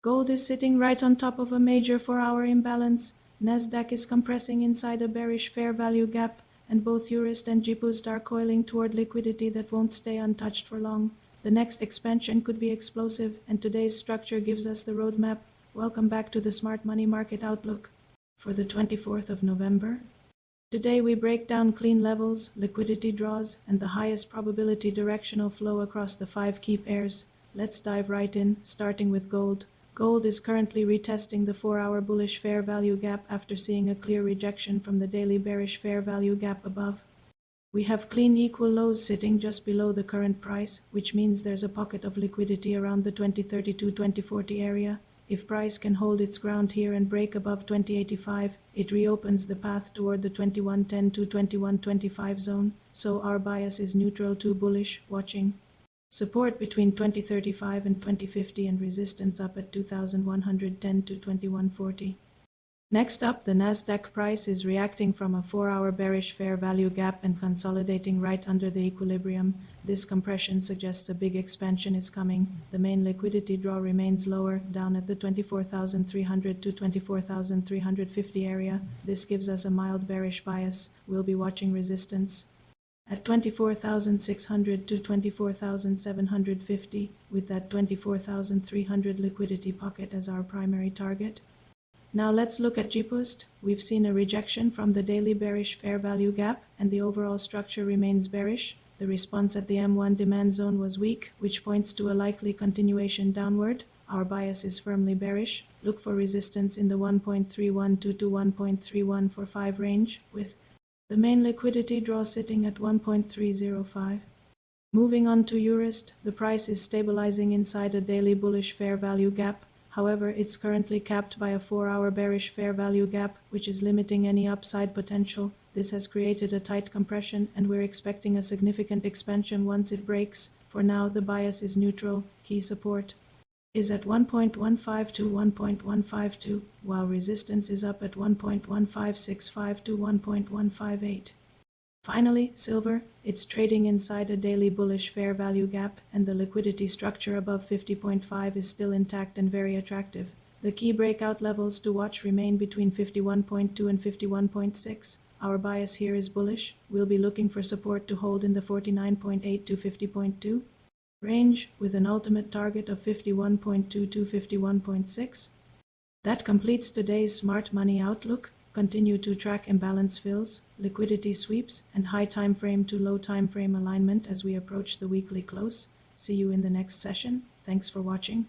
Gold is sitting right on top of a major 4-hour imbalance. NASDAQ is compressing inside a bearish fair value gap, and both EURUSD and GBPUSD are coiling toward liquidity that won't stay untouched for long. The next expansion could be explosive, and today's structure gives us the roadmap. Welcome back to the Smart Money Market Outlook for the 24th of November. Today we break down clean levels, liquidity draws, and the highest probability directional flow across the 5 key pairs. Let's dive right in, starting with gold. Gold is currently retesting the 4-hour bullish fair value gap after seeing a clear rejection from the daily bearish fair value gap above. We have clean equal lows sitting just below the current price, which means there's a pocket of liquidity around the 2032-2040 area. If price can hold its ground here and break above 2085, it reopens the path toward the 2110 to 2125 zone, so our bias is neutral to bullish, watching support between 2035 and 2050 and resistance up at 2110 to 2140. Next up, the NASDAQ price is reacting from a 4-hour bearish fair value gap and consolidating right under the equilibrium. This compression suggests a big expansion is coming. The main liquidity draw remains lower, down at the 24,300 to 24,350 area. This gives us a mild bearish bias. We'll be watching resistance at 24,600 to 24,750, with that 24,300 liquidity pocket as our primary target. Now let's look at GBPUSD. We've seen a rejection from the daily bearish fair value gap, and the overall structure remains bearish. The response at the M1 demand zone was weak, which points to a likely continuation downward. Our bias is firmly bearish. Look for resistance in the 1.312 to 1.3145 range, with the main liquidity draw sitting at 1.305. Moving on to EURUSD, the price is stabilizing inside a daily bullish fair value gap. However, it's currently capped by a 4-hour bearish fair value gap, which is limiting any upside potential. This has created a tight compression, and we're expecting a significant expansion once it breaks. For now, the bias is neutral. Key support is at 1.15 to 1.152, while resistance is up at 1.1565 to 1.158. Finally, silver. It's trading inside a daily bullish fair value gap, and the liquidity structure above 50.5 is still intact and very attractive. The key breakout levels to watch remain between 51.2 and 51.6. Our bias here is bullish. We'll be looking for support to hold in the 49.8 to 50.2 range, with an ultimate target of 51.2 to 51.6. That completes today's Smart Money Outlook. Continue to track imbalance fills, liquidity sweeps, and high time frame to low time frame alignment as we approach the weekly close. See you in the next session. Thanks for watching.